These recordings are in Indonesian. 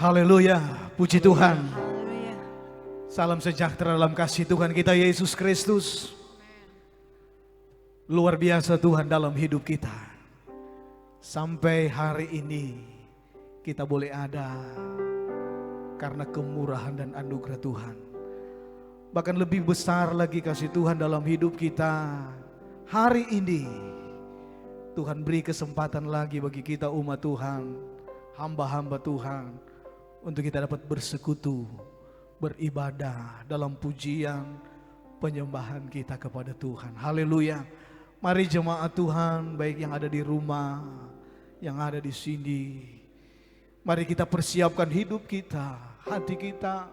Haleluya, puji Tuhan. Haleluya. Salam sejahtera dalam kasih Tuhan kita Yesus Kristus. Luar biasa Tuhan dalam hidup kita. Sampai hari ini kita boleh ada karena kemurahan dan anugerah Tuhan. Bahkan lebih besar lagi kasih Tuhan dalam hidup kita. Hari ini Tuhan beri kesempatan lagi bagi kita umat Tuhan, hamba-hamba Tuhan, untuk kita dapat bersekutu, beribadah dalam pujian, penyembahan kita kepada Tuhan. Haleluya. Mari jemaat Tuhan, baik yang ada di rumah, yang ada di sini, mari kita persiapkan hidup kita, hati kita,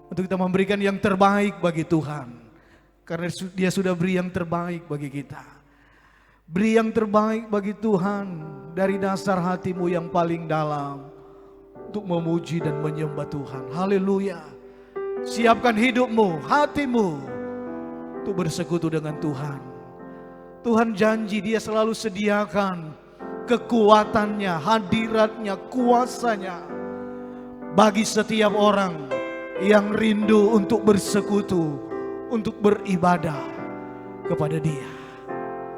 untuk kita memberikan yang terbaik bagi Tuhan. Karena Dia sudah beri yang terbaik bagi kita. Beri yang terbaik bagi Tuhan dari dasar hatimu yang paling dalam, untuk memuji dan menyembah Tuhan. Haleluya. Siapkan hidupmu, hatimu, untuk bersekutu dengan Tuhan. Tuhan janji Dia selalu sediakan kekuatannya, hadiratnya, kuasanya bagi setiap orang yang rindu untuk bersekutu, untuk beribadah kepada Dia.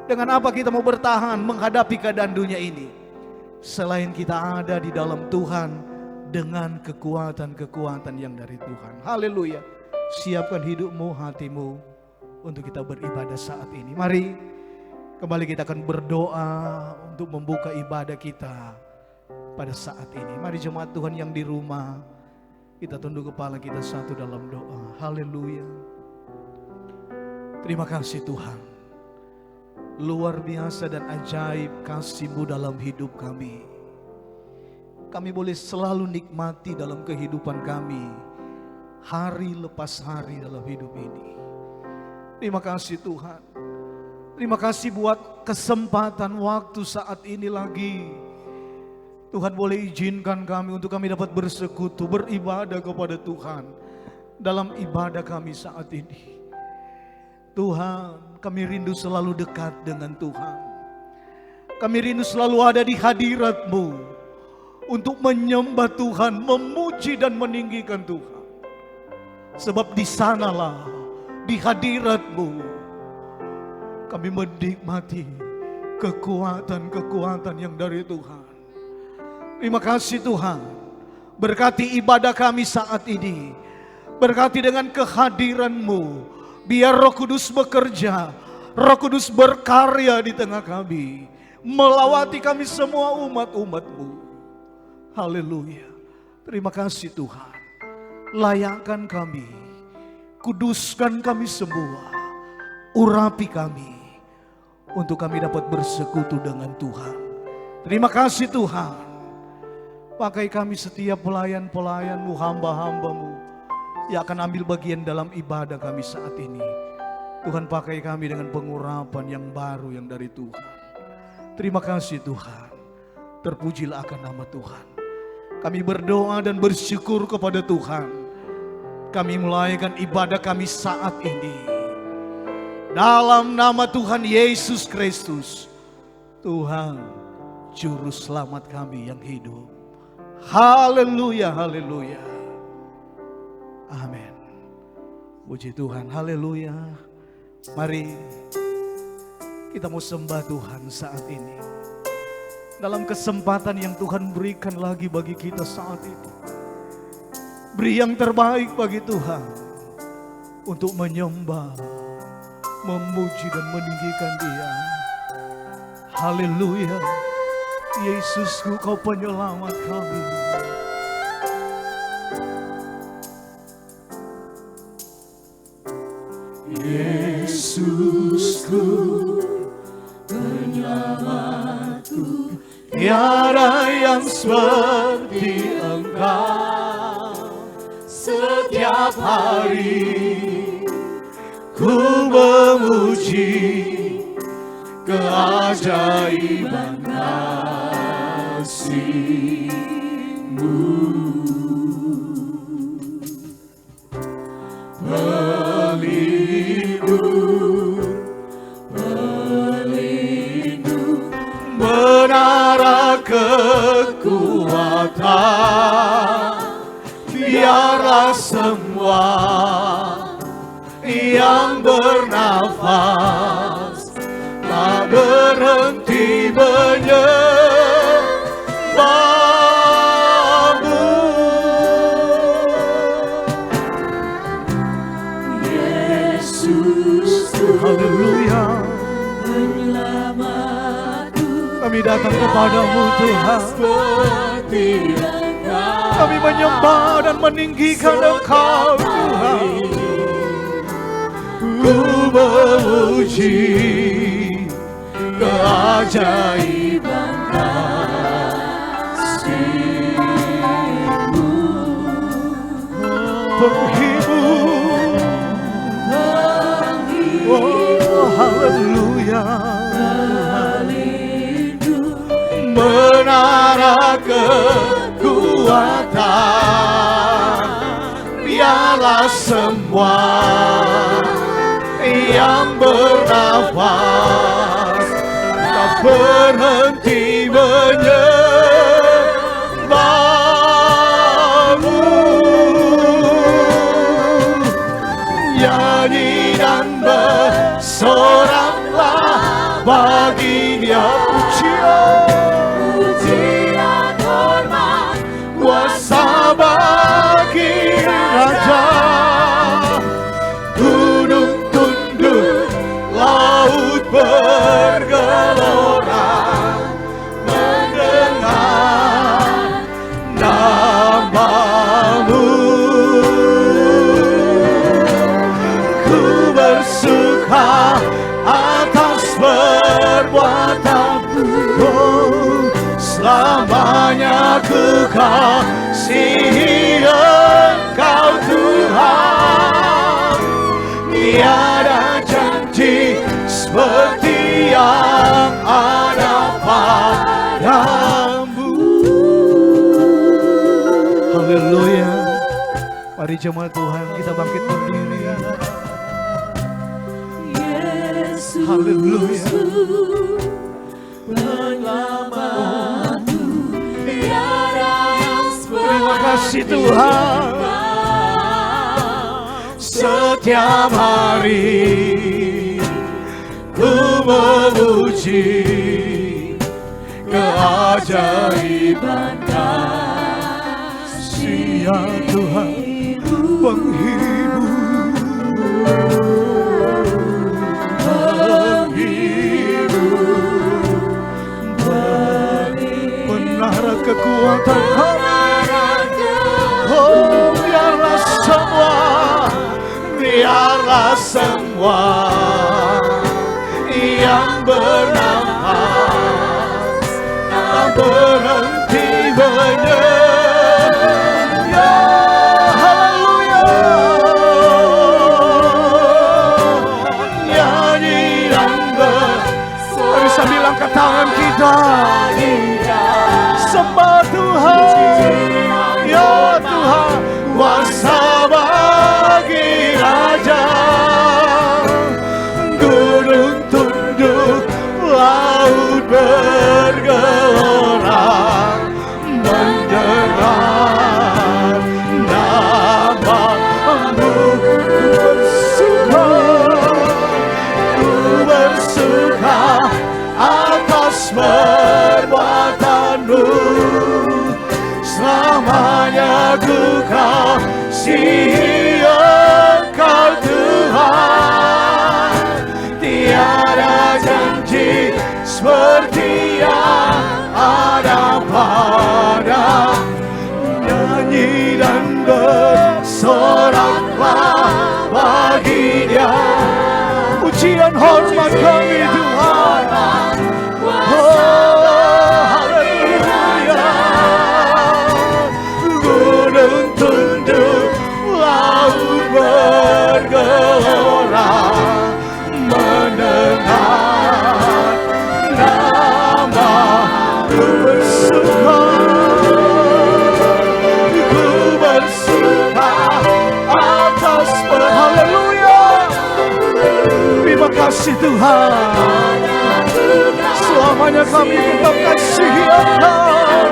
Dengan apa kita mau bertahan menghadapi keadaan dunia ini? Selain kita ada di dalam Tuhan dengan kekuatan-kekuatan yang dari Tuhan. Haleluya. Siapkan hidupmu, hatimu untuk kita beribadah saat ini. Mari kembali kita akan berdoa untuk membuka ibadah kita pada saat ini. Mari jemaat Tuhan yang di rumah, kita tunduk kepala kita satu dalam doa. Haleluya. Terima kasih Tuhan. Luar biasa dan ajaib kasih-Mu dalam hidup kami. Kami boleh selalu nikmati dalam kehidupan kami, hari lepas hari dalam hidup ini. Terima kasih Tuhan. Terima kasih buat kesempatan waktu saat ini lagi. Tuhan boleh izinkan kami untuk kami dapat bersekutu, beribadah kepada Tuhan dalam ibadah kami saat ini. Tuhan, kami rindu selalu dekat dengan Tuhan. Kami rindu selalu ada di hadirat-Mu untuk menyembah Tuhan, memuji dan meninggikan Tuhan. Sebab di sanalah, di hadirat-Mu, kami menikmati kekuatan-kekuatan yang dari Tuhan. Terima kasih Tuhan. Berkati ibadah kami saat ini. Berkati dengan kehadiran-Mu. Biar Roh Kudus bekerja, Roh Kudus berkarya di tengah kami, melawati kami semua umat-umat-Mu. Haleluya. Terima kasih Tuhan. Layakkan kami, kuduskan kami semua, urapi kami, untuk kami dapat bersekutu dengan Tuhan. Terima kasih Tuhan. Pakai kami setiap pelayan-pelayan-Mu, hamba-hamba-Mu, yang akan ambil bagian dalam ibadah kami saat ini. Tuhan pakai kami dengan pengurapan yang baru yang dari Tuhan. Terima kasih Tuhan. Terpujilah akan nama Tuhan. Kami berdoa dan bersyukur kepada Tuhan. Kami mulaikan ibadah kami saat ini dalam nama Tuhan Yesus Kristus, Tuhan Juru Selamat kami yang hidup. Haleluya, haleluya. Amin. Puji Tuhan, haleluya. Mari kita mau sembah Tuhan saat ini. Dalam kesempatan yang Tuhan berikan lagi bagi kita saat ini. Beri yang terbaik bagi Tuhan. Untuk menyembah, memuji dan meninggikan Dia. Haleluya. Yesusku, Kau penyelamat kami. Yesusku, penyelamatku, tiada yang seperti Engkau. Setiap hari ku memuji keajaiban kasih-Mu. Pelindung, menara kekuatan. kekuatan. Biarlah semua yang bernafas tak berhenti menyembahmu. Yesus, Haleluya. penyelamatku, Kami datang kepadamu Tuhan. seperti Engkau. Kami menyembah dan meninggikan Engkau Tuhan. Ku memuji keajaiban kasih-Mu. Penghibur. Oh, haleluya. Menara kekuatan. Biarlah semua yang bernafas tak berhenti menyembahmu. Nyanyi dan bersoraklah bagi Dia pujian, hormat, kuasa bagi Raja. Gunung tunduk, laut bergelora mendengar nama-Mu. Ku bersuka atas perbuatan-Mu, selamanya ku kasihi Engkau Tuhan. Tiada janji seperti yang ada padamu. Haleluya. Mari jemaat Tuhan kita bangkit berdiri. Yesus, Haleluya. penyelamatku, tiada yang Terima kasih Tuhan. Setiap hari ku memuji keajaiban kasih Ya Tuhan, penghibur. Menara kekuatan kami. Oh, biarlah semua yang bernafas tak berhenti menyembah. Haleluya. Nyanyi dan mari sambil angkat tangan kita. Sembah Tuhan. ya Tuhan, kuasa bagi Raja. Gunung tunduk, laut bergelora mendengar nama-Mu. Ku bersuka atas perbuatan-Mu, selamanya ku kasihi Engkau Tuhan. Tiada janji seperti yang ada pada. Nyanyi dan bersoraklah bagi Dia. Pujian hormat kami Tuhan. Bergelora mendengar nama-Mu. Ku bersuka atas Haleluya. Terima kasih Tuhan. Selamanya kami tetap kasih Engkau.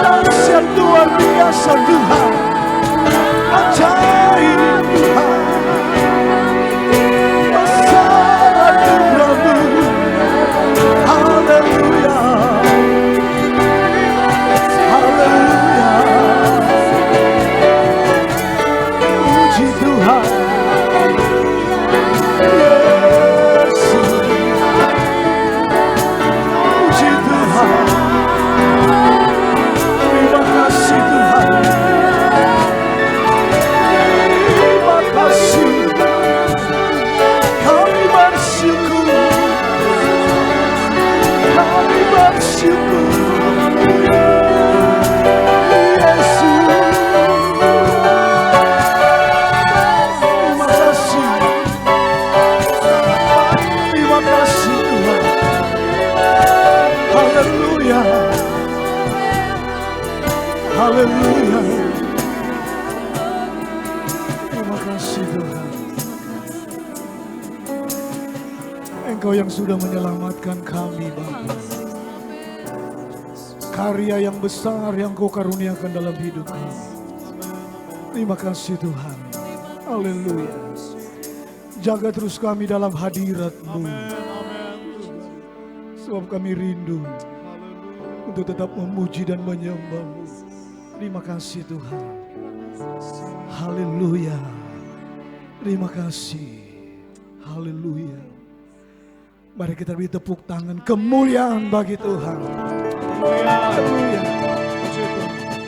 Dahsyat luar biasa Tuhan, ajaib Tuhan, besar anugerah-Mu. Haleluya, haleluya, puji Tuhan. Yesus, puji Tuhan. Terima kasih Tuhan, terima kasih. Kami bersyukur, kami bersyukur. Yesus, terima kasih, terima kasih Tuhan. Haleluya, haleluya. Terima kasih Tuhan. Engkau yang sudah menyelamatkan kami Bapa. Karya yang besar yang Kau karuniakan dalam hidup kami. Terima kasih Tuhan. Haleluya. Jaga terus kami dalam hadirat-Mu. Sebab kami rindu untuk tetap memuji dan menyembah-Mu. Terima kasih Tuhan. Haleluya. Terima kasih. Haleluya. Mari kita beri tepuk tangan kemuliaan bagi Tuhan. Haleluya.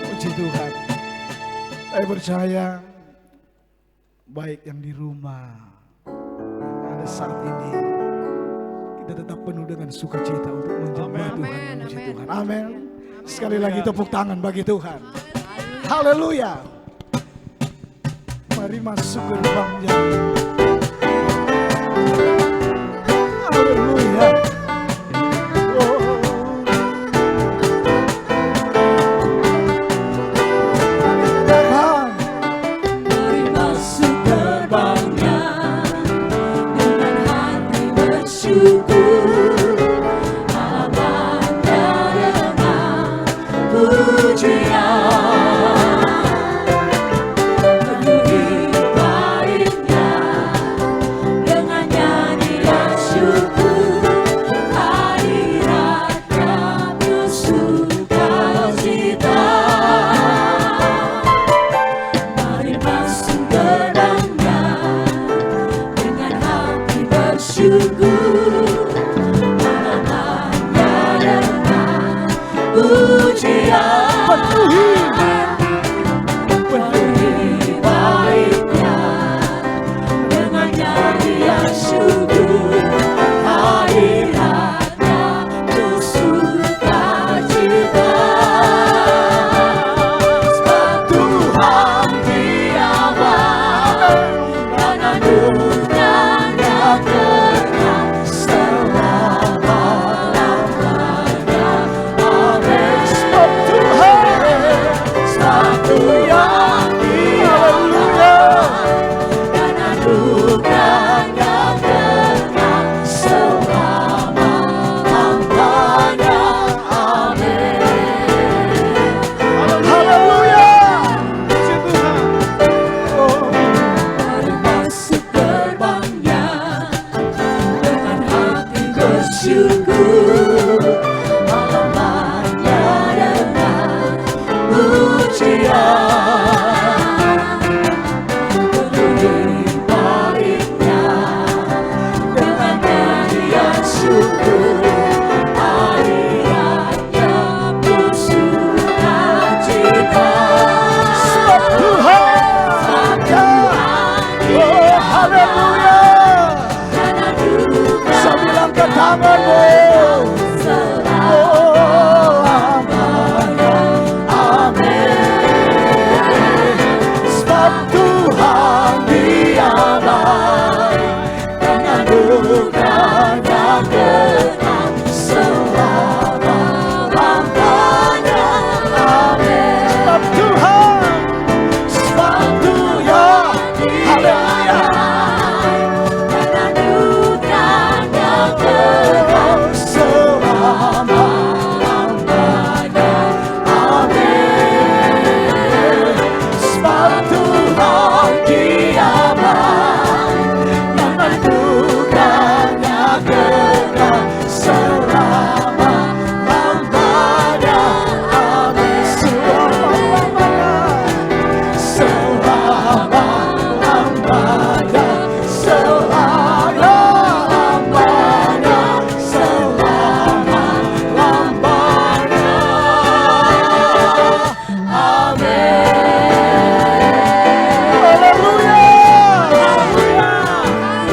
Puji Tuhan. Saya percaya baik yang di rumah, yang ada saat ini, kita tetap penuh dengan sukacita untuk menyembah Tuhan, memuji Tuhan. Amin. Sekali lagi tepuk tangan bagi Tuhan. Haleluya. Mari masuk gerbangnya. Haleluya. Oh. Mari masuk gerbangnya dengan hati bersyukur, halamannya dengan pujian. Penuhi baitnya dengan nyanyian syukur, hadiratnya bersukacita. Mari masuk gerbangnya dengan hati bersyukur, halamannya dengan pujian. Penuhi baitnya dengan nyanyian syukur, hadiratnya bersukacita. Sebab Tuhan diawan dan anugerahnya pernah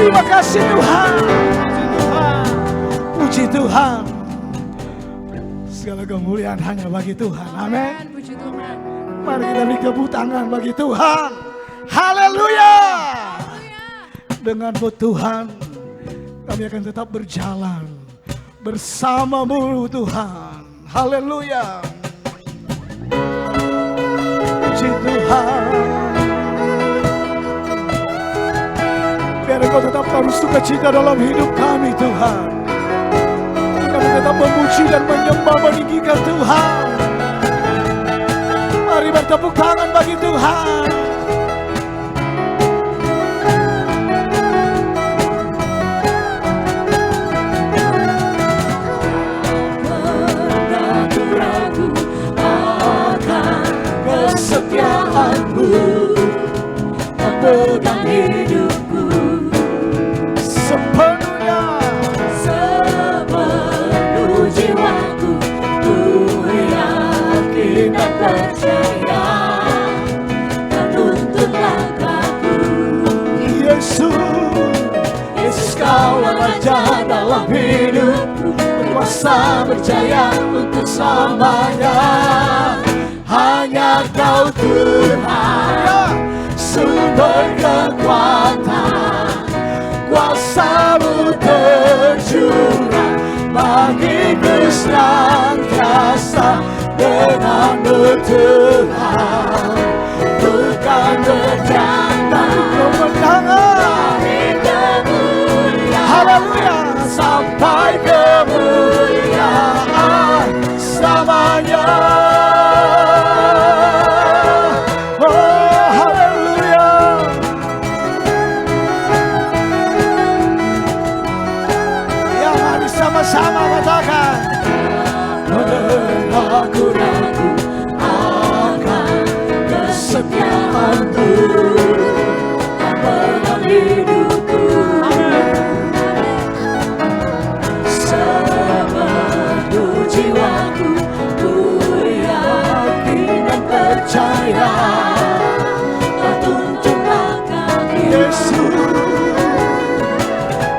Terima kasih Tuhan. Puji Tuhan. Segala kemuliaan hanya bagi Tuhan. Amin. Puji Tuhan. Mari kita beri tepuk tangan bagi Tuhan. Haleluya. Dengan-Mu Tuhan, kami akan tetap berjalan bersama-Mu Tuhan. Haleluya. Puji Tuhan. Biar Engkau tetap taruh sukacita dalam hidup kami Tuhan. Kami tetap memuji dan menyembah meninggikan Tuhan. Mari bertepuk tangan bagi Tuhan. Ragu-ragu akan kesetiaan-Mu, memegang hidupku Sepenuhnya, sepenuh jiwaku. Ku yakin dan percaya, Kau tuntun langkahku. Yesus, Kau Raja dalam hidupku, berkuasa berjaya untuk selamanya. Hanya Kau Tuhan, sumber kekuatan, kuasa-Mu tercurah bagiku senantiasa. Dengan-Mu Tuhan, bukan berjaya kemenangan. Haleluya. sampai kemuliaan selamanya. Oh, haleluya. Ya, mari sama-sama katakan. Aku ragu akan kesetiaan-Mu, memegang hidupku. Sepenuh jiwaku, ku yakin dan percaya, Kau tuntun langkahku.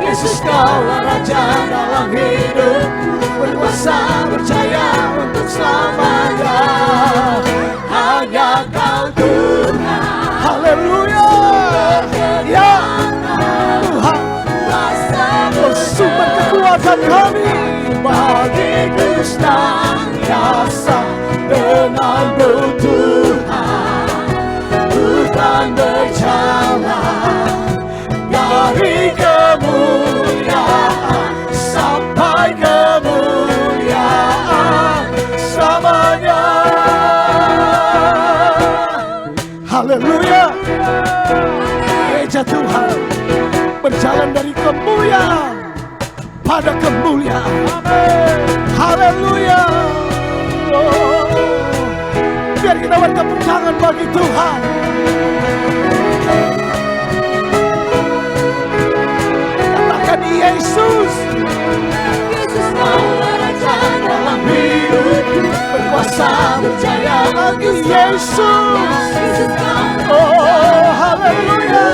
Yesus, Kau Raja dalam hidupku, berkuasa berjaya untuk selamanya. Hanya Kau Tuhan, Haleluya. Ya Tuhan, kuasa-Mu sumber kekuatan kami. bagiku senantiasa. Dengan-Mu Tuhan, bukan berjalan dari kemuliaan sampai kemuliaan selamanya. Haleluya. Gereja Tuhan berjalan dari kemuliaan pada kemuliaan. Haleluya. Oh, biar kita bertepuk tangan bagi Tuhan. Katakan Yesus, Yesus, Kau Raja dalam hidupku, berkuasa berjaya bagi untuk Yesus. Yesus, Kau Oh, haleluya.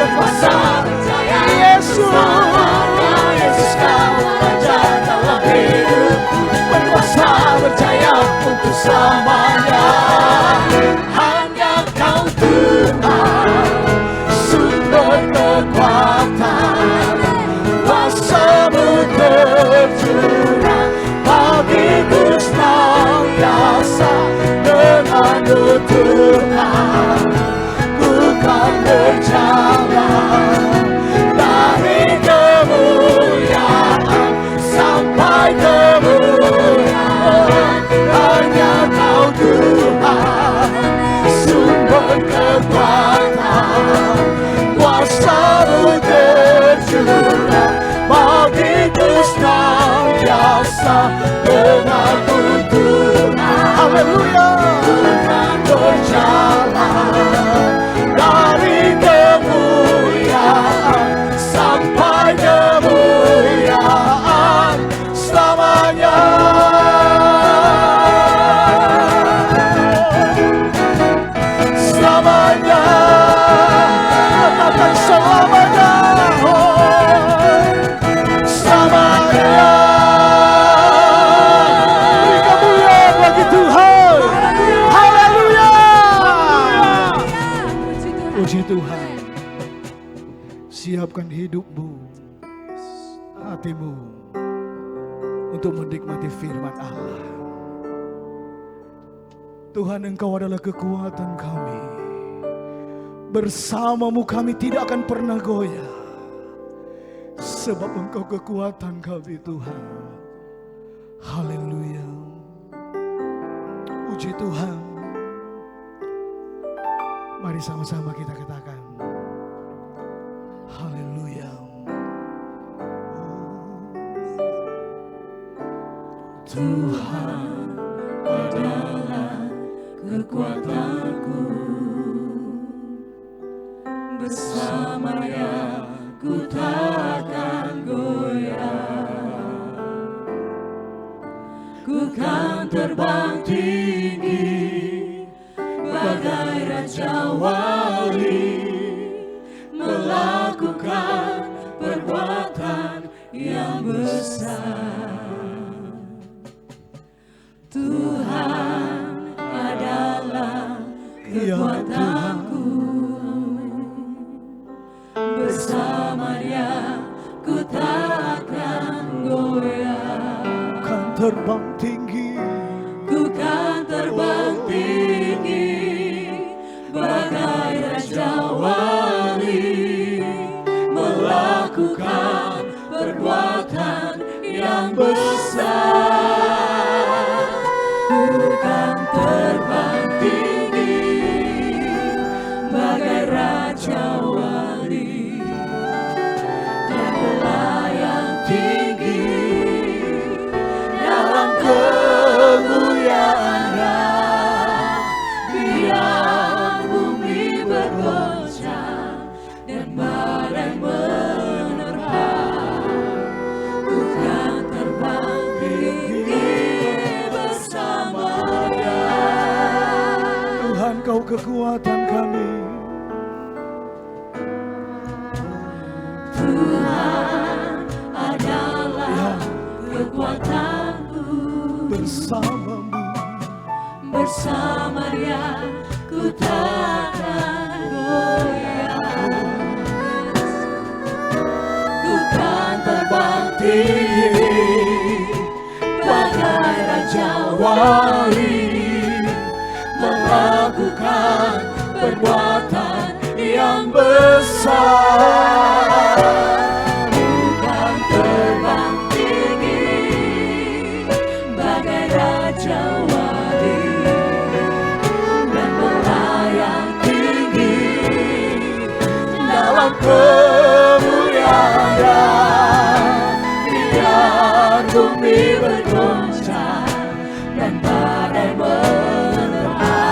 berkuasa berjaya Yesus. Yesus, Kau Raja dalam hidupku, berkuasa berjaya untuk selamanya. Hanya Kau Tuhan, sumber kekuatan, kuasa-Mu tercurah bagiku senantiasa. Dengan-Mu Tuhan, bukan berjalan dari kemuliaan sampai kemuliaan. Hanya Kau Tuhan, sumber kekuatan, kuasa-Mu tercurah bagiku senantiasa. Dengan-Mu Tuhan, Haleluya. bukan berjalan dari kemuliaan hidupmu, hatimu, untuk menikmati firman Allah. Tuhan, Engkau adalah kekuatan kami. Bersamamu kami tidak akan pernah goyah. Sebab Engkau kekuatan kami, Tuhan. Haleluya. Puji Tuhan. Mari sama-sama kita katakan. Haleluya. Tuhan adalah kekuatanku, bersamanya ku takkan goyah. Ku kan terbang tinggi bagai raja wali, melakukan perbuatan yang besar. Tuhan adalah kekuatanku, bersamanya ku takkan goyah. Kan terbang tinggi, Ku kan terbang tinggi bagai raja wali, melakukan perbuatan yang besar. Ku kan terbang tinggi bagai raja wali, dan melayang tinggi dalam kemuliaan-Nya. Biar bumi bergoncang dan badai menerpa, ku kan terbang tinggi bersama-Nya. Tuhan, Kau kekuatan kami. Tuhan adalah kekuatanku, Bersamamu, bersama Dia ku takkan goyah. Ku kan terbang tinggi bagai raja wali, melakukan perbuatan yang besar. Bukan terbang tinggi bagai raja wali, dan melayang tinggi dalam kemuliaan-Nya. Biar bumi bergoncang dan badai menerpa,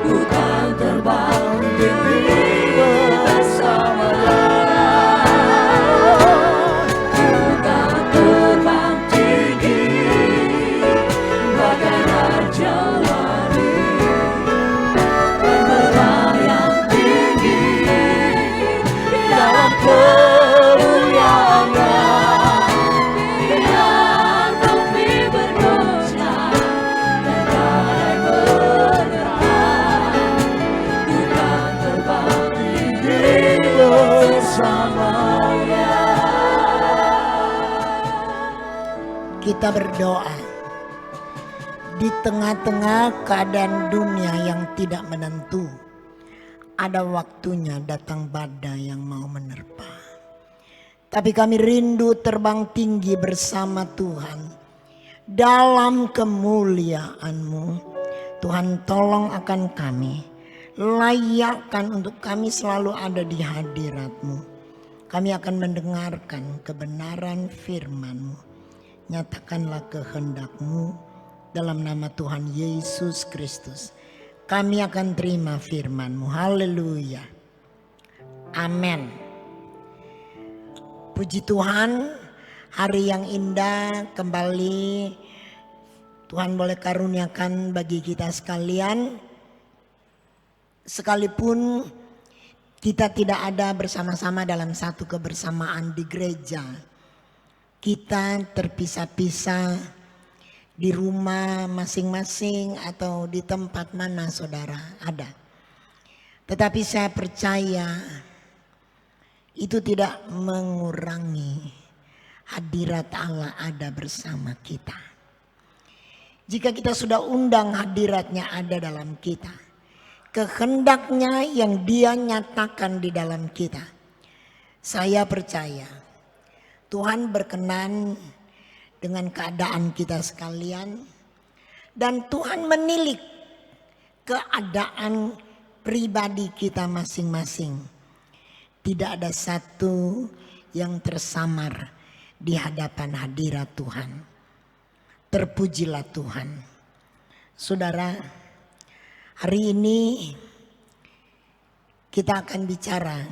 bukan terbang tinggi bersama-Nya. Bukan terbang tinggi bagai raja wali, dan melayang tinggi dalam kemuliaan-Nya. Biar bumi bergoncang dan badai menerpa, bukan terbang tinggi bersama-Nya. Kita berdoa di tengah-tengah keadaan dunia yang tidak menentu. Ada waktunya datang badai yang mau menerpa. Tapi kami rindu terbang tinggi bersama Tuhan dalam kemuliaan-Mu. Tuhan, tolong akan kami, layakkan untuk kami selalu ada di hadirat-Mu. Kami akan mendengarkan kebenaran firman-Mu. Nyatakanlah kehendak-Mu dalam nama Tuhan Yesus Kristus. Kami akan terima firman-Mu. Haleluya. Amin. Puji Tuhan, hari yang indah kembali Tuhan boleh karuniakan bagi kita sekalian. Sekalipun kita tidak ada bersama-sama dalam satu kebersamaan di gereja, kita terpisah-pisah di rumah masing-masing atau di tempat mana saudara ada. Tetapi saya percaya itu tidak mengurangi hadirat Allah ada bersama kita. Jika kita sudah undang hadiratnya ada dalam kita, kehendaknya yang dia nyatakan di dalam kita, saya percaya Tuhan berkenan dengan keadaan kita sekalian, dan Tuhan menilik keadaan pribadi kita masing-masing. Tidak ada satu yang tersamar di hadapan hadirat Tuhan. Terpujilah Tuhan. Saudara, hari ini kita akan bicara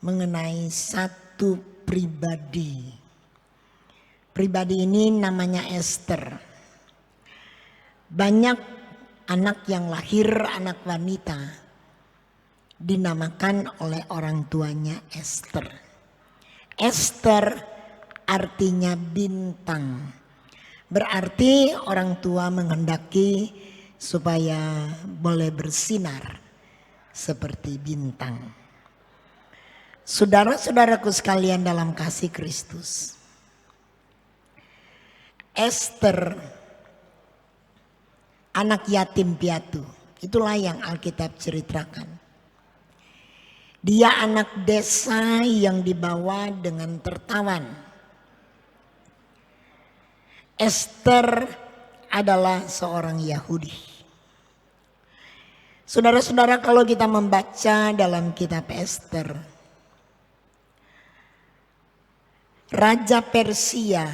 mengenai satu pribadi. Pribadi ini namanya Esther. Banyak anak yang lahir, anak wanita, dinamakan oleh orang tuanya Esther. Esther artinya bintang. Berarti orang tua menghendaki supaya boleh bersinar seperti bintang. Saudara-saudaraku sekalian dalam kasih Kristus, Esther anak yatim piatu, itulah yang Alkitab ceritakan. Dia anak desa yang dibawa dengan tertawan. Esther adalah seorang Yahudi. Saudara-saudara, kalau kita membaca dalam kitab Esther, Raja Persia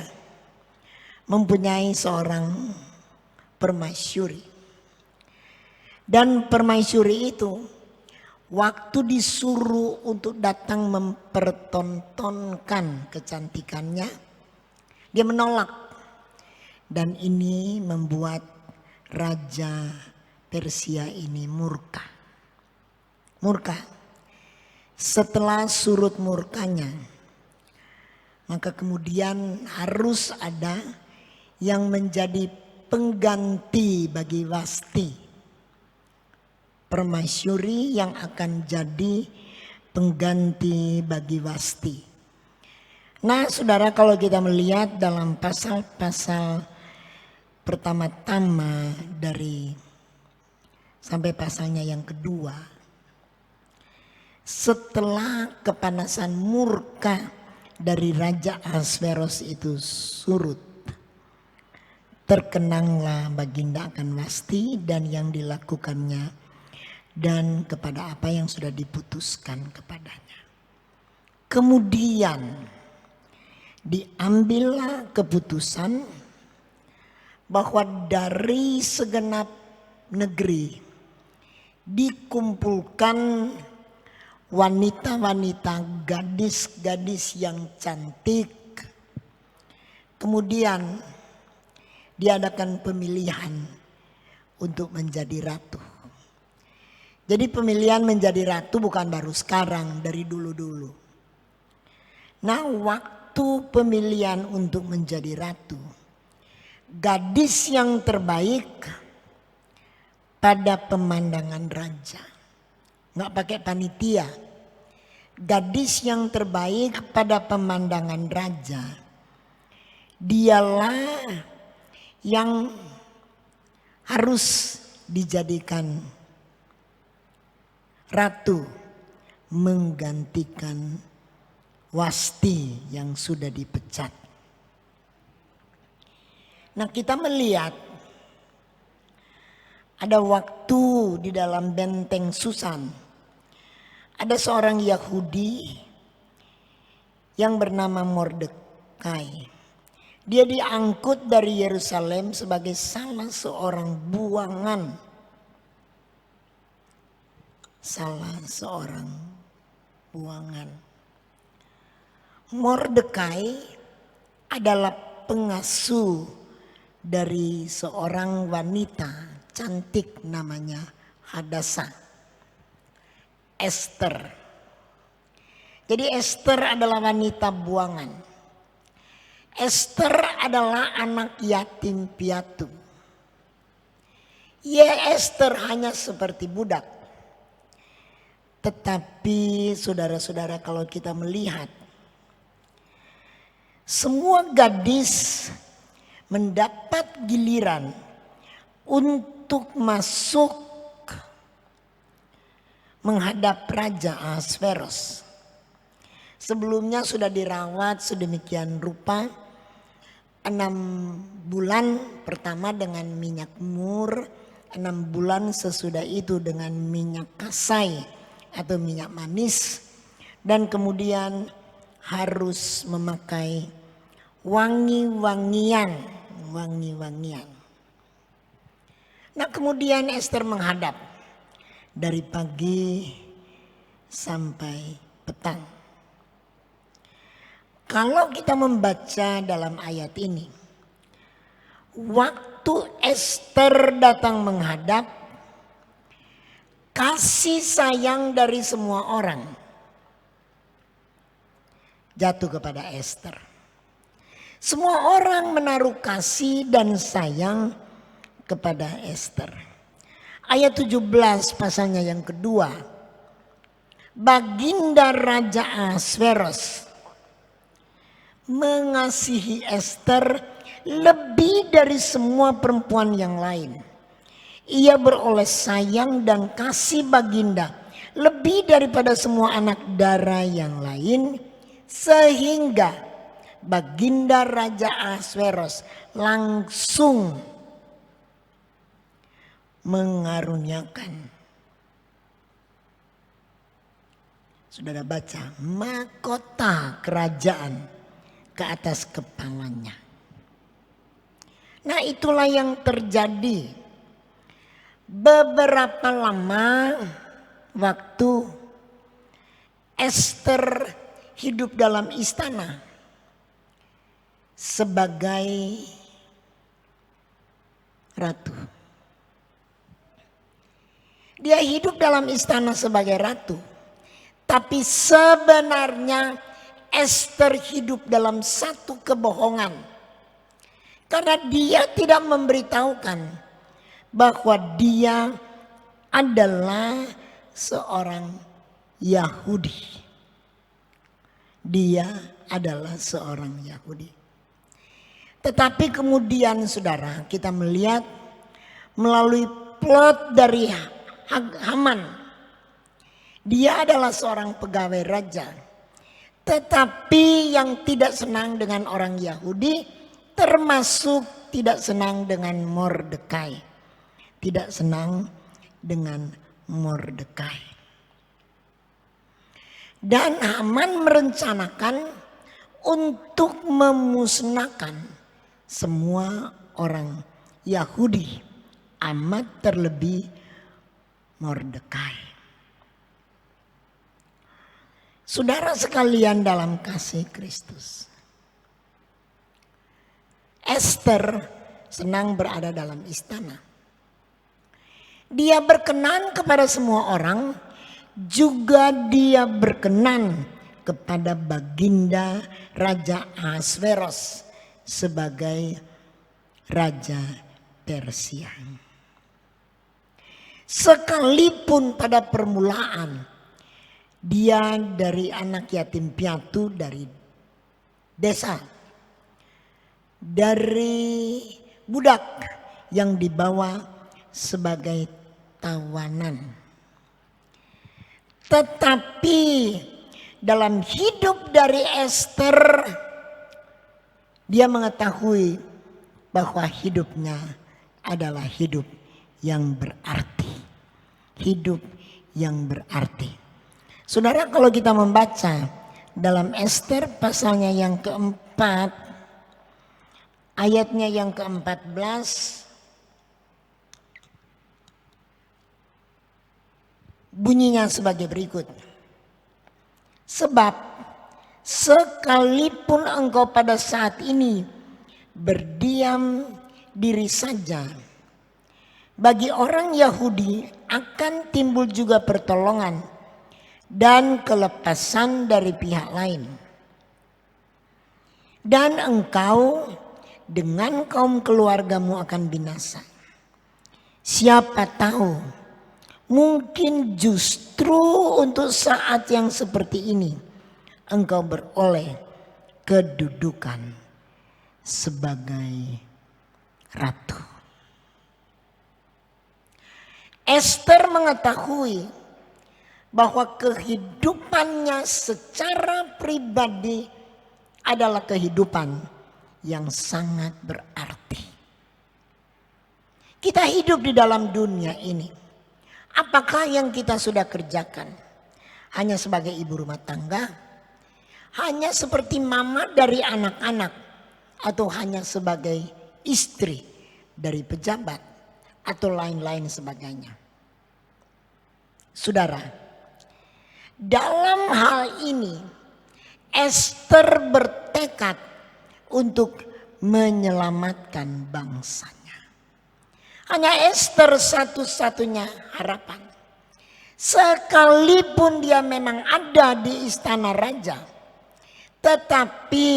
mempunyai seorang permaisuri. Dan permaisuri itu waktu disuruh untuk datang mempertontonkan kecantikannya, dia menolak. Dan ini membuat Raja Persia ini murka. Murka. Setelah surut murkanya, maka kemudian harus ada yang menjadi pengganti bagi Wasti. Permaisuri yang akan jadi pengganti bagi Wasti. Nah, saudara, kalau kita melihat dalam pasal-pasal pertama-tama dari sampai pasalnya yang kedua, setelah kepanasan murka dari Raja Ahasveros itu surut, terkenanglah Baginda akan Wasti dan yang dilakukannya dan kepada apa yang sudah diputuskan kepadanya. Kemudian diambillah keputusan bahwa dari segenap negeri dikumpulkan wanita-wanita, gadis-gadis yang cantik. Kemudian diadakan pemilihan untuk menjadi ratu. Jadi pemilihan menjadi ratu bukan baru sekarang, dari dulu-dulu. Nah, waktu pemilihan untuk menjadi ratu, gadis yang terbaik pada pemandangan raja, nggak pakai panitia. Gadis yang terbaik pada pemandangan raja, dialah yang harus dijadikan ratu menggantikan Wasti yang sudah dipecat. Nah, kita melihat ada waktu di dalam benteng Susan, ada seorang Yahudi yang bernama Mordekai. Dia diangkut dari Yerusalem sebagai salah seorang buangan. Salah seorang buangan. Mordekai adalah pengasuh dari seorang wanita cantik namanya Hadasa, Esther. Jadi Esther adalah wanita buangan. Esther adalah anak yatim piatu. Ya, Esther hanya seperti budak. Tetapi saudara-saudara, kalau kita melihat semua gadis mendapat giliran untuk masuk menghadap Raja Ahasveros. Sebelumnya sudah dirawat sedemikian rupa 6 bulan pertama dengan minyak mur, 6 bulan sesudah itu dengan minyak kasai atau minyak manis, dan kemudian harus memakai wangi-wangian. Nah, kemudian Ester menghadap dari pagi sampai petang. Kalau kita membaca dalam ayat ini, waktu Ester datang menghadap, kasih sayang dari semua orang jatuh kepada Ester. Semua orang menaruh kasih dan sayang kepada Ester. Ayat 17 pasalnya yang kedua. Baginda Raja Ahasveros mengasihi Ester lebih dari semua perempuan yang lain. Ia beroleh sayang dan kasih baginda lebih daripada semua anak dara yang lain, sehingga baginda Raja Ahasveros langsung mengaruniakan, saudara baca, mahkota kerajaan ke atas kepalanya. Nah, itulah yang terjadi. Beberapa lama waktu Ester hidup dalam istana sebagai ratu. Dia hidup dalam istana sebagai ratu. Tapi sebenarnya Ester hidup dalam satu kebohongan. Karena dia tidak memberitahukan bahwa dia adalah seorang Yahudi. Dia adalah seorang Yahudi. Tetapi kemudian saudara, kita melihat melalui plot dari Haman. Dia adalah seorang pegawai raja. Tetapi yang tidak senang dengan orang Yahudi, termasuk tidak senang dengan Mordekai. Tidak senang dengan Mordekai. Dan Haman merencanakan untuk memusnahkan semua orang Yahudi, amat terlebih Mordekai. Saudara sekalian dalam kasih Kristus, Ester senang berada dalam istana. Dia berkenan kepada semua orang, juga dia berkenan kepada baginda Raja Ahasveros sebagai Raja Persia. Sekalipun pada permulaan dia dari anak yatim piatu dari desa, dari budak yang dibawa sebagai tawanan. Tetapi dalam hidup dari Ester, dia mengetahui bahwa hidupnya adalah hidup yang berarti. Hidup yang berarti. Saudara, kalau kita membaca dalam Ester pasalnya yang keempat, ayatnya yang ke-14, bunyinya sebagai berikut. Sebab sekalipun engkau pada saat ini berdiam diri saja, bagi orang Yahudi akan timbul juga pertolongan dan kelepasan dari pihak lain. Dan engkau dengan kaum keluargamu akan binasa. Siapa tahu Mungkin justru untuk saat yang seperti ini engkau beroleh kedudukan sebagai ratu. Ester mengetahui bahwa kehidupannya secara pribadi adalah kehidupan yang sangat berarti. Kita hidup di dalam dunia ini. Apakah yang kita sudah kerjakan? Hanya sebagai ibu rumah tangga? Hanya seperti mama dari anak-anak? Atau hanya sebagai istri dari pejabat? Atau lain-lain sebagainya? Saudara, dalam hal ini Ester bertekad untuk menyelamatkan bangsanya. Hanya Ester satu-satunya harapan. Sekalipun dia memang ada di istana raja. Tetapi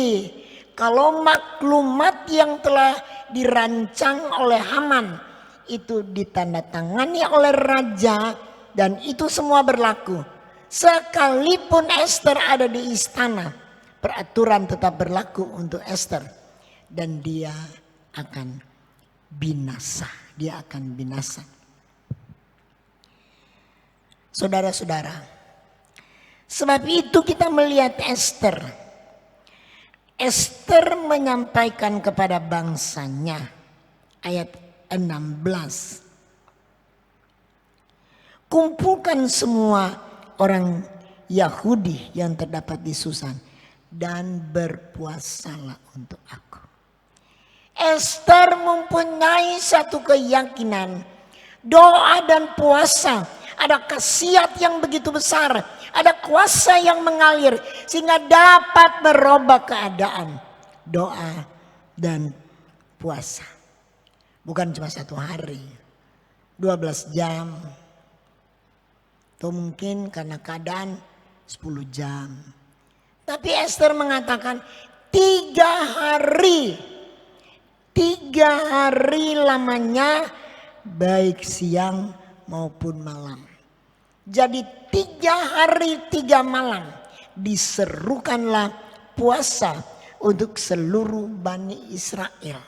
kalau maklumat yang telah dirancang oleh Haman itu ditandatangani oleh raja dan itu semua berlaku. Sekalipun Ester ada di istana, peraturan tetap berlaku untuk Ester. Dan dia akan binasa. Dia akan binasa. Saudara-saudara, sebab itu kita melihat Ester. Ester menyampaikan kepada bangsanya, ayat 16. Kumpulkan semua orang Yahudi yang terdapat di Susan dan berpuasalah untuk aku. Ester mempunyai satu keyakinan, doa dan puasa ada khasiat yang begitu besar, ada kuasa yang mengalir sehingga dapat merubah keadaan. Doa dan puasa bukan cuma 1 hari, 12 jam, atau mungkin karena keadaan 10 jam. Tapi Ester mengatakan 3 hari. 3 hari lamanya, baik siang maupun malam. Jadi 3 hari 3 malam diserukanlah puasa untuk seluruh Bani Israel.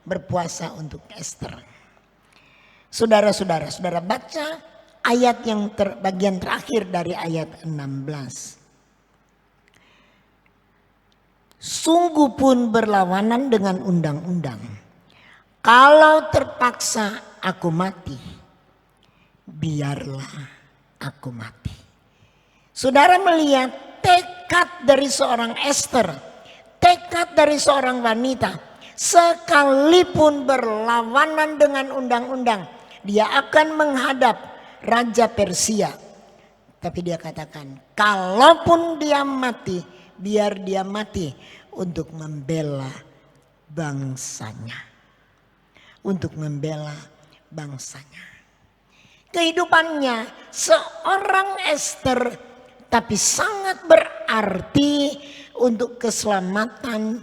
Berpuasa untuk Ester. Saudara-saudara, saudara baca ayat yang bagian terakhir dari ayat 16. Sungguh pun berlawanan dengan undang-undang. Kalau terpaksa aku mati, biarlah aku mati. Saudara melihat tekad dari seorang Ester, tekad dari seorang wanita, sekalipun berlawanan dengan undang-undang, dia akan menghadap Raja Persia. Tapi dia katakan, kalaupun dia mati, biar dia mati untuk membela bangsanya. Untuk membela bangsanya. Kehidupannya seorang Ester tapi sangat berarti untuk keselamatan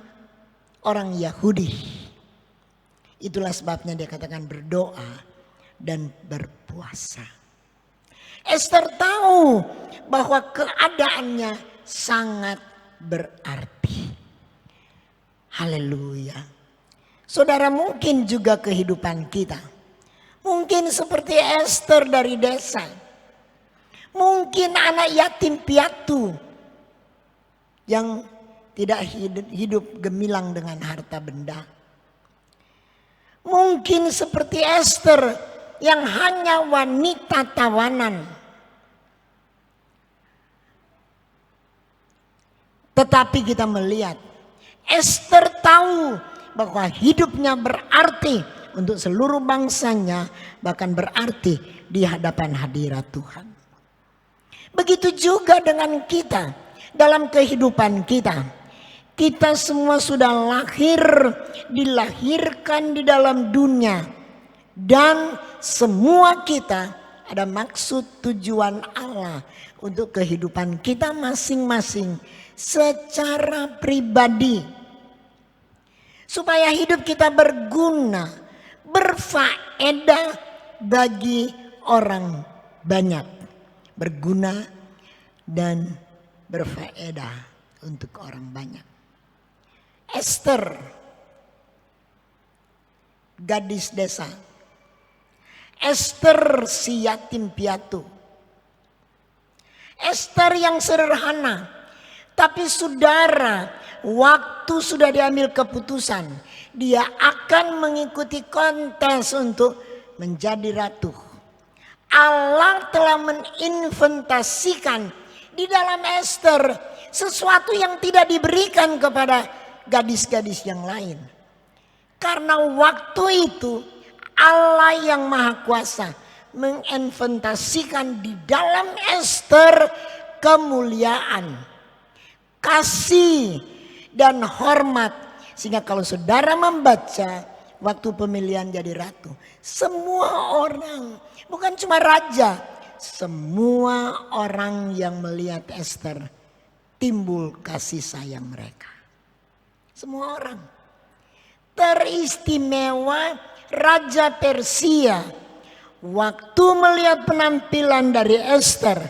orang Yahudi. Itulah sebabnya dia katakan berdoa dan berpuasa. Ester tahu bahwa keadaannya sangat berarti. Haleluya. Saudara, mungkin juga kehidupan kita. Mungkin seperti Ester dari desa. Mungkin anak yatim piatu yang tidak hidup gemilang dengan harta benda. Mungkin seperti Ester yang hanya wanita tawanan. Tetapi kita melihat Ester tahu bahwa hidupnya berarti untuk seluruh bangsanya, bahkan berarti di hadapan hadirat Tuhan. Begitu juga dengan kita dalam kehidupan kita. Kita semua sudah dilahirkan di dalam dunia. Dan semua kita ada maksud tujuan Allah untuk kehidupan kita masing-masing secara pribadi. Supaya hidup kita berguna, berfaedah bagi orang banyak, berguna dan berfaedah untuk orang banyak. Esther, gadis desa. Esther si yatim piatu. Esther yang sederhana. Tapi saudara, waktu sudah diambil keputusan, dia akan mengikuti kontes untuk menjadi ratu. Allah telah meninventasikan di dalam Esther sesuatu yang tidak diberikan kepada gadis-gadis yang lain. Karena waktu itu Allah yang Maha Kuasa menginventasikan di dalam Esther kemuliaan, kasih dan hormat. Sehingga kalau saudara membaca waktu pemilihan jadi ratu, semua orang, bukan cuma raja, semua orang yang melihat Esther timbul kasih sayang mereka. Semua orang. Teristimewa Raja Persia waktu melihat penampilan dari Esther,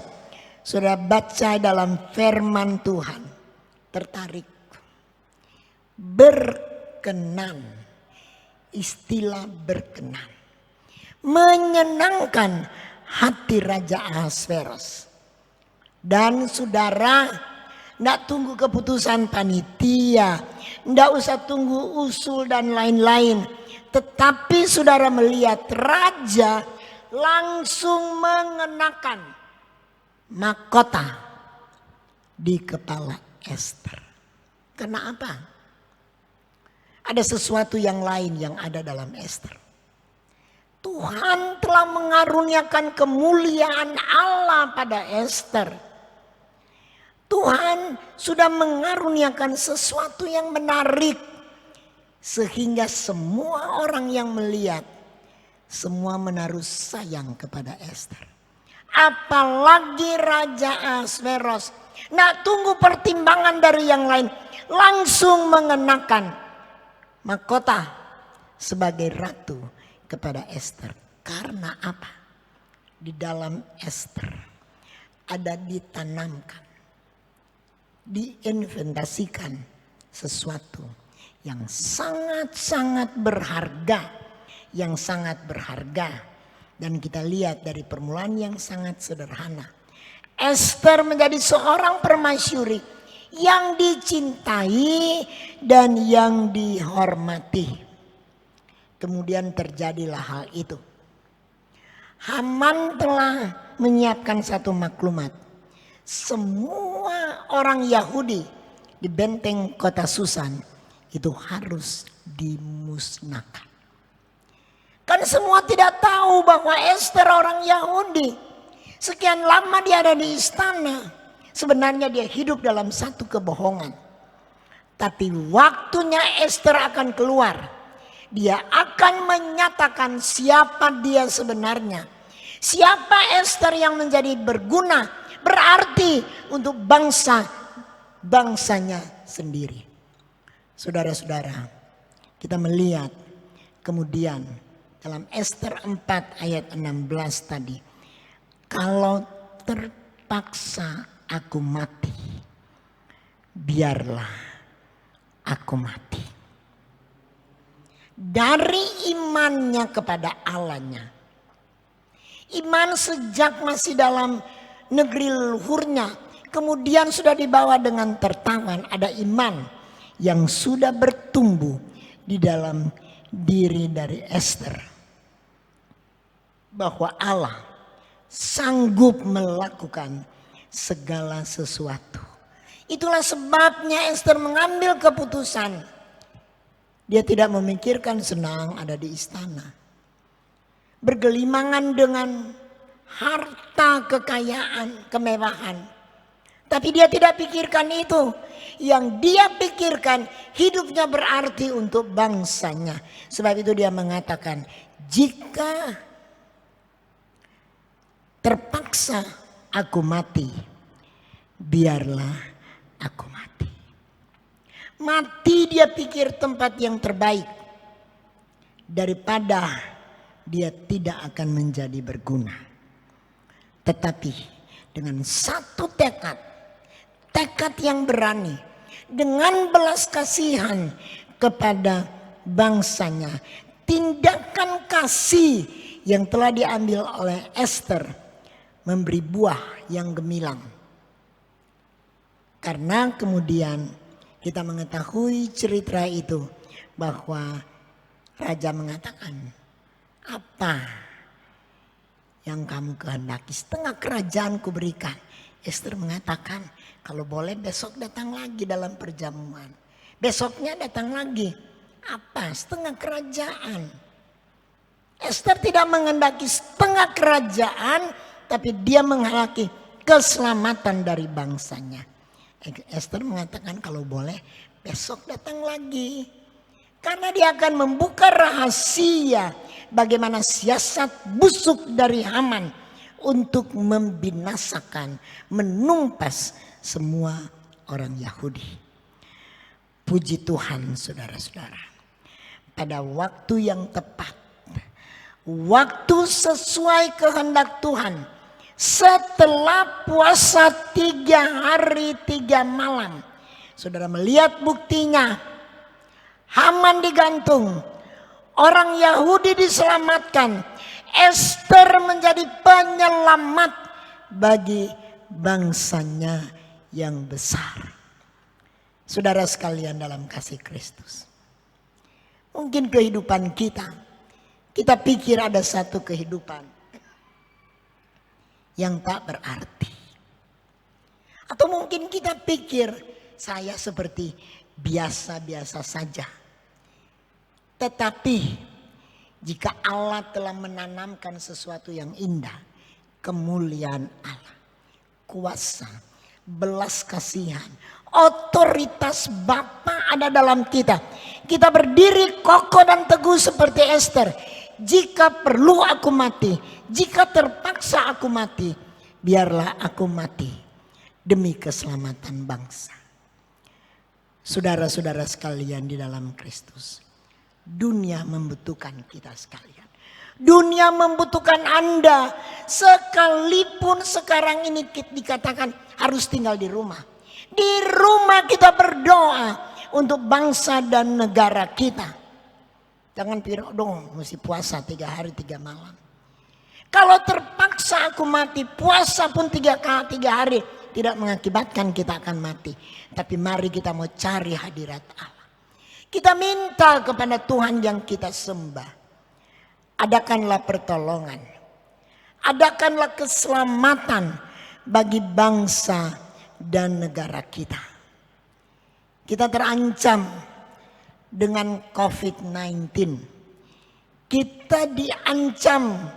sudah baca dalam firman Tuhan, tertarik, berkenan, istilah berkenan, menyenangkan hati Raja Ahasveros. Dan saudara, tidak tunggu keputusan panitia, tidak usah tunggu usul dan lain-lain. Tetapi saudara melihat raja langsung mengenakan mahkota di kepala Esther. Karena apa? Ada sesuatu yang lain yang ada dalam Esther. Tuhan telah mengaruniakan kemuliaan Allah pada Esther. Tuhan sudah mengaruniakan sesuatu yang menarik. Sehingga semua orang yang melihat, semua menaruh sayang kepada Esther. Apalagi Raja Ahasveros, nak tunggu pertimbangan dari yang lain, langsung mengenakan mahkota sebagai ratu kepada Esther. Karena apa? Di dalam Esther ada ditanamkan, diinventasikan sesuatu yang sangat-sangat berharga, yang sangat berharga. Dan kita lihat dari permulaan yang sangat sederhana. Esther menjadi seorang permaisuri yang dicintai dan yang dihormati. Kemudian terjadilah hal itu. Haman telah menyiapkan satu maklumat. Semua orang Yahudi di benteng kota Susan itu harus dimusnahkan. Kan semua tidak tahu bahwa Esther orang Yahudi. Sekian lama dia ada di istana. Sebenarnya dia hidup dalam satu kebohongan. Tapi waktunya Esther akan keluar. Dia akan menyatakan siapa dia sebenarnya. Siapa Esther yang menjadi berguna, berarti untuk bangsanya sendiri. Saudara-saudara, kita melihat kemudian dalam Esther 4 ayat 16 tadi. Kalau terpaksa aku mati, biarlah aku mati. Dari imannya kepada Allahnya. Iman sejak masih dalam negeri leluhurnya, kemudian sudah dibawa dengan tertawan. Ada iman yang sudah bertumbuh di dalam diri dari Esther. Bahwa Allah sanggup melakukan segala sesuatu. Itulah sebabnya Esther mengambil keputusan. Dia tidak memikirkan senang ada di istana. Bergelimangan dengan harta, kekayaan, kemewahan. Tapi dia tidak pikirkan itu. Yang dia pikirkan hidupnya berarti untuk bangsanya. Sebab itu dia mengatakan, jika terpaksa aku mati, biarlah aku mati. Mati dia pikir tempat yang terbaik daripada dia tidak akan menjadi berguna. Tetapi dengan satu tekad yang berani, dengan belas kasihan kepada bangsanya, tindakan kasih yang telah diambil oleh Esther memberi buah yang gemilang. Karena kemudian kita mengetahui cerita itu bahwa raja mengatakan, apa yang kamu kehendaki? Setengah kerajaan kuberikan. Esther mengatakan, kalau boleh besok datang lagi dalam perjamuan. Besoknya datang lagi. Apa? Setengah kerajaan. Esther tidak menghendaki setengah kerajaan, tapi dia menghendaki keselamatan dari bangsanya. Esther mengatakan kalau boleh besok datang lagi. Karena dia akan membuka rahasia bagaimana siasat busuk dari Haman untuk membinasakan, menumpas semua orang Yahudi. Puji Tuhan saudara-saudara. Pada waktu yang tepat, waktu sesuai kehendak Tuhan, setelah puasa 3 hari 3 malam, saudara melihat buktinya. Haman digantung, orang Yahudi diselamatkan, Esther menjadi penyelamat bagi bangsanya yang besar. Saudara sekalian dalam kasih Kristus, mungkin kehidupan kita pikir ada satu kehidupan yang tak berarti. Atau mungkin kita pikir saya seperti biasa-biasa saja. Tetapi jika Allah telah menanamkan sesuatu yang indah, kemuliaan Allah, kuasa, belas kasihan, otoritas Bapa ada dalam kita. Kita berdiri kokoh dan teguh seperti Esther. Jika perlu aku mati, jika terpaksa aku mati, biarlah aku mati demi keselamatan bangsa. Saudara-saudara sekalian di dalam Kristus, dunia membutuhkan kita sekalian. Dunia membutuhkan Anda, sekalipun sekarang ini dikatakan harus tinggal di rumah. Di rumah kita berdoa untuk bangsa dan negara kita. Jangan pirok dong, mesti puasa 3 hari 3 malam. Kalau terpaksa aku mati, puasa pun 3 hari tidak mengakibatkan kita akan mati. Tapi mari kita mau cari hadirat Allah. Kita minta kepada Tuhan yang kita sembah. Adakanlah pertolongan. Adakanlah keselamatan bagi bangsa dan negara kita. Kita terancam dengan COVID-19. Kita diancam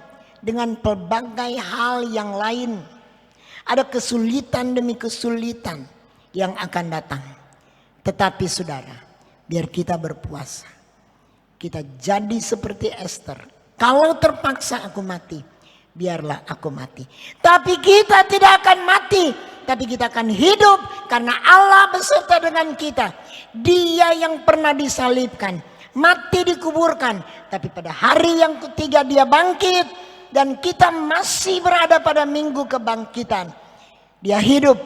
dengan pelbagai hal yang lain. Ada kesulitan demi kesulitan yang akan datang. Tetapi saudara, biar kita berpuasa. Kita jadi seperti Esther. Kalau terpaksa aku mati, biarlah aku mati. Tapi kita tidak akan mati, tapi kita akan hidup karena Allah beserta dengan kita. Dia yang pernah disalibkan, mati dikuburkan, tapi pada hari yang ketiga dia bangkit dan kita masih berada pada minggu kebangkitan. Dia hidup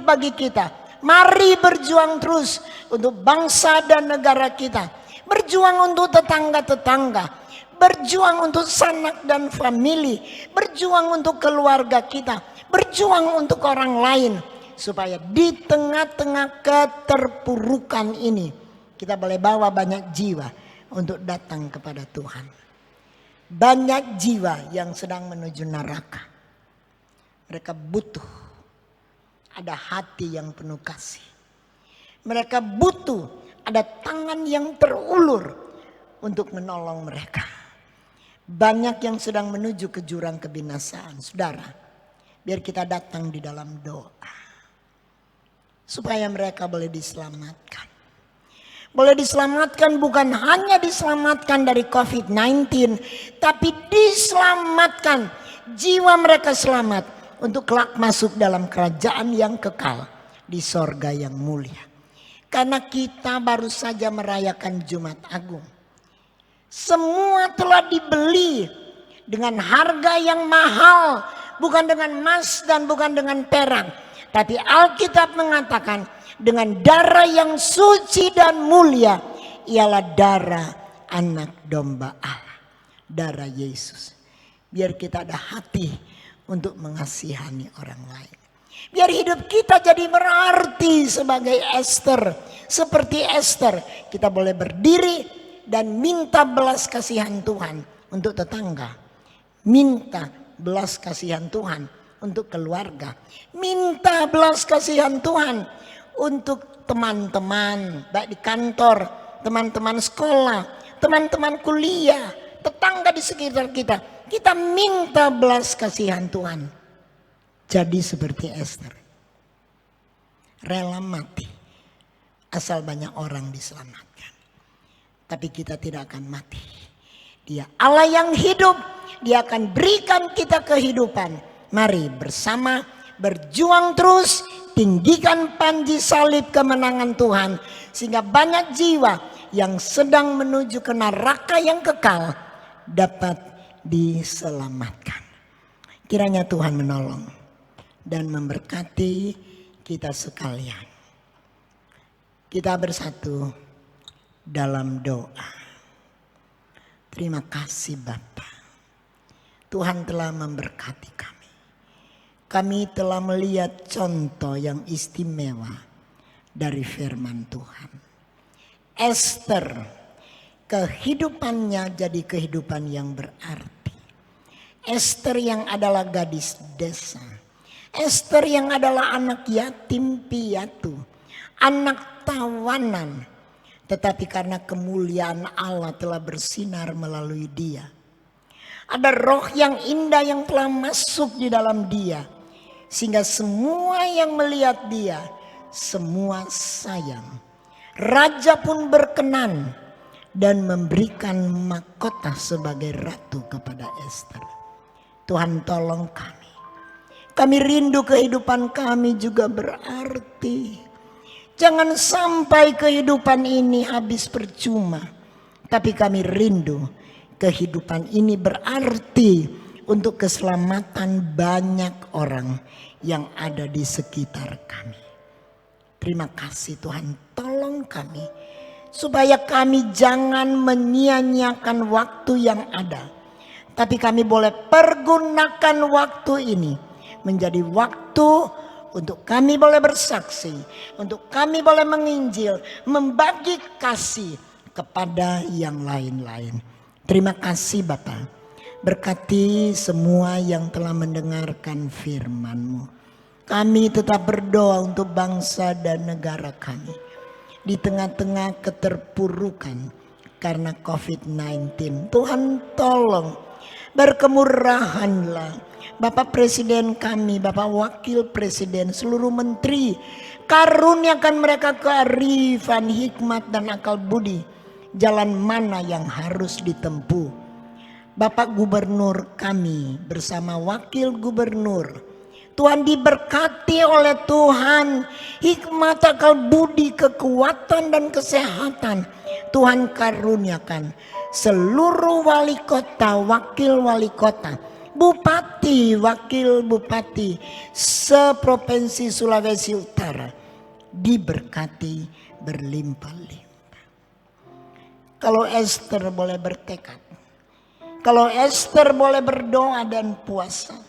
bagi kita. Mari berjuang terus untuk bangsa dan negara kita. Berjuang untuk tetangga-tetangga. Berjuang untuk sanak dan famili. Berjuang untuk keluarga kita. Berjuang untuk orang lain. Supaya di tengah-tengah keterpurukan ini, kita boleh bawa banyak jiwa untuk datang kepada Tuhan. Banyak jiwa yang sedang menuju neraka. Mereka butuh ada hati yang penuh kasih. Mereka butuh ada tangan yang terulur untuk menolong mereka. Banyak yang sedang menuju ke jurang kebinasaan. Saudara, biar kita datang di dalam doa. Supaya mereka boleh diselamatkan. Boleh diselamatkan bukan hanya diselamatkan dari COVID-19. Tapi diselamatkan. Jiwa mereka selamat. Untuk kelak masuk dalam kerajaan yang kekal. Di sorga yang mulia. Karena kita baru saja merayakan Jumat Agung. Semua telah dibeli dengan harga yang mahal, bukan dengan emas dan bukan dengan perak. Tapi Alkitab mengatakan dengan darah yang suci dan mulia, ialah darah anak domba Allah, darah Yesus. Biar kita ada hati untuk mengasihani orang lain. Biar hidup kita jadi berarti sebagai Esther. Seperti Esther, kita boleh berdiri dan minta belas kasihan Tuhan untuk tetangga. Minta belas kasihan Tuhan untuk keluarga. Minta belas kasihan Tuhan untuk teman-teman, baik di kantor, teman-teman sekolah, teman-teman kuliah, tetangga di sekitar kita. Kita minta belas kasihan Tuhan. Jadi seperti Esther, rela mati asal banyak orang diselamatkan. Tapi kita tidak akan mati. Dia Allah yang hidup, Dia akan berikan kita kehidupan. Mari bersama berjuang terus, tinggikan panji salib kemenangan Tuhan, sehingga banyak jiwa yang sedang menuju ke neraka yang kekal dapat diselamatkan. Kiranya Tuhan menolong dan memberkati kita sekalian. Kita bersatu dalam doa. Terima kasih Bapa. Tuhan telah memberkati kami. Kami telah melihat contoh yang istimewa dari firman Tuhan. Esther, kehidupannya jadi kehidupan yang berarti. Esther yang adalah gadis desa. Esther yang adalah anak yatim piatu. Anak tawanan. Tetapi karena kemuliaan Allah telah bersinar melalui dia. Ada roh yang indah yang telah masuk di dalam dia. Sehingga semua yang melihat dia, semua sayang. Raja pun berkenan dan memberikan mahkota sebagai ratu kepada Esther. Tuhan tolong kami. Kami rindu kehidupan kami juga berarti. Jangan sampai kehidupan ini habis percuma. Tapi kami rindu kehidupan ini berarti untuk keselamatan banyak orang yang ada di sekitar kami. Terima kasih Tuhan, tolong kami supaya kami jangan menyia-nyiakan waktu yang ada. Tapi kami boleh pergunakan waktu ini menjadi waktu untuk kami boleh bersaksi, untuk kami boleh menginjil, membagi kasih kepada yang lain-lain. Terima kasih Bapa. Berkati semua yang telah mendengarkan firman-Mu. Kami tetap berdoa untuk bangsa dan negara kami. Di tengah-tengah keterpurukan karena COVID-19. Tuhan tolong berkemurahanlah. Bapak Presiden kami, Bapak Wakil Presiden, seluruh menteri. Karuniakan mereka kearifan, hikmat dan akal budi. Jalan mana yang harus ditempuh. Bapak Gubernur kami bersama Wakil Gubernur. Tuhan diberkati oleh Tuhan. Hikmat, akal budi, kekuatan dan kesehatan. Tuhan karuniakan seluruh wali kota, wakil wali kota, bupati, wakil bupati, seprovinsi Sulawesi Utara diberkati berlimpah-limpah. Kalau Esther boleh bertekad, kalau Esther boleh berdoa dan puasa,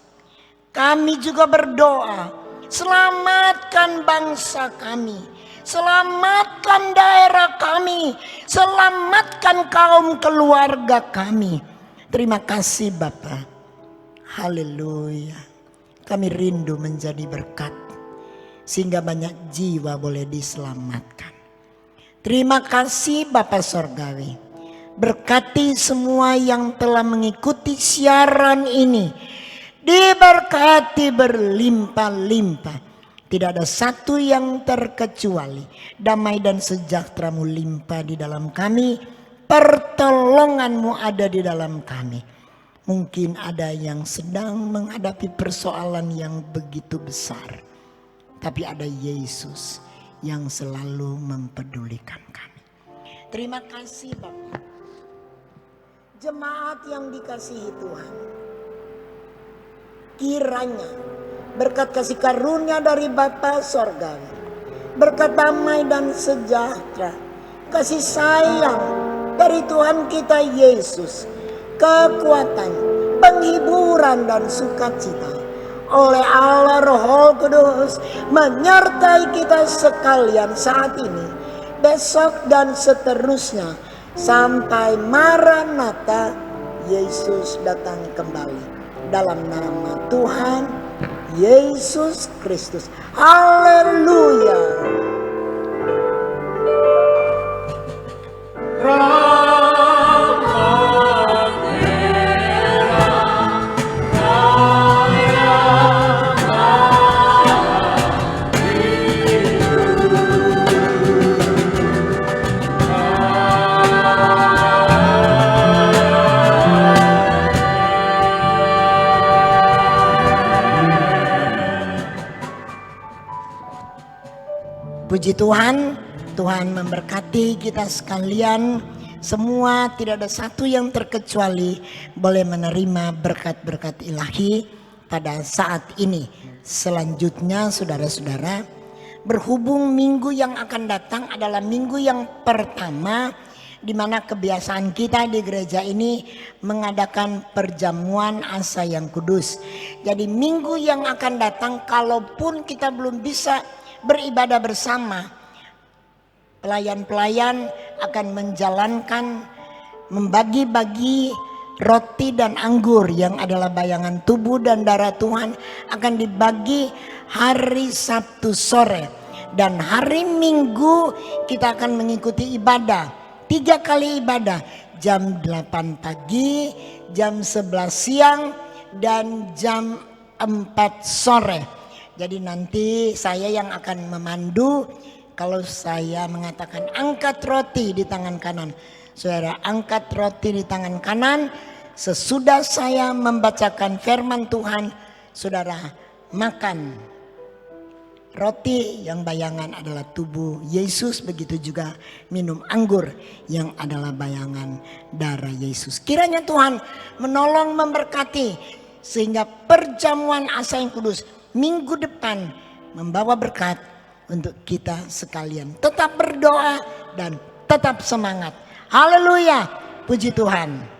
kami juga berdoa, selamatkan bangsa kami, selamatkan daerah kami, selamatkan kaum keluarga kami. Terima kasih Bapa. Haleluya. Kami rindu menjadi berkat sehingga banyak jiwa boleh diselamatkan. Terima kasih Bapa Sorgawi. Berkati semua yang telah mengikuti siaran ini. Diberkati berlimpah-limpah. Tidak ada satu yang terkecuali. Damai dan sejahtera-Mu limpah di dalam kami. Pertolongan-Mu ada di dalam kami. Mungkin ada yang sedang menghadapi persoalan yang begitu besar. Tapi ada Yesus yang selalu mempedulikan kami. Terima kasih Bapak. Jemaat yang dikasihi Tuhan, kiranya berkat kasih karunia dari Bapa Sorgawi, berkat damai dan sejahtera, kasih sayang dari Tuhan kita Yesus, kekuatan, penghiburan dan sukacita oleh Allah Roh Kudus menyertai kita sekalian saat ini, besok dan seterusnya sampai Maranatha Yesus datang kembali. Dalam nama Tuhan Yesus Kristus. Haleluya. Puji Tuhan, Tuhan memberkati kita sekalian. Semua tidak ada satu yang terkecuali boleh menerima berkat-berkat ilahi pada saat ini. Selanjutnya saudara-saudara, berhubung minggu yang akan datang adalah minggu yang pertama di mana kebiasaan kita di gereja ini mengadakan perjamuan asa yang kudus. Jadi minggu yang akan datang kalaupun kita belum bisa beribadah bersama, pelayan-pelayan akan menjalankan membagi-bagi roti dan anggur yang adalah bayangan tubuh dan darah Tuhan akan dibagi hari Sabtu sore, dan hari Minggu kita akan mengikuti ibadah 3 kali ibadah, jam 8 pagi, jam 11 siang dan jam 4 sore. Jadi nanti saya yang akan memandu. Kalau saya mengatakan angkat roti di tangan kanan, saudara angkat roti di tangan kanan. Sesudah saya membacakan firman Tuhan, saudara makan roti yang bayangan adalah tubuh Yesus. Begitu juga minum anggur yang adalah bayangan darah Yesus. Kiranya Tuhan menolong memberkati sehingga perjamuan asa yang kudus minggu depan membawa berkat untuk kita sekalian. Tetap berdoa dan tetap semangat. Haleluya, puji Tuhan.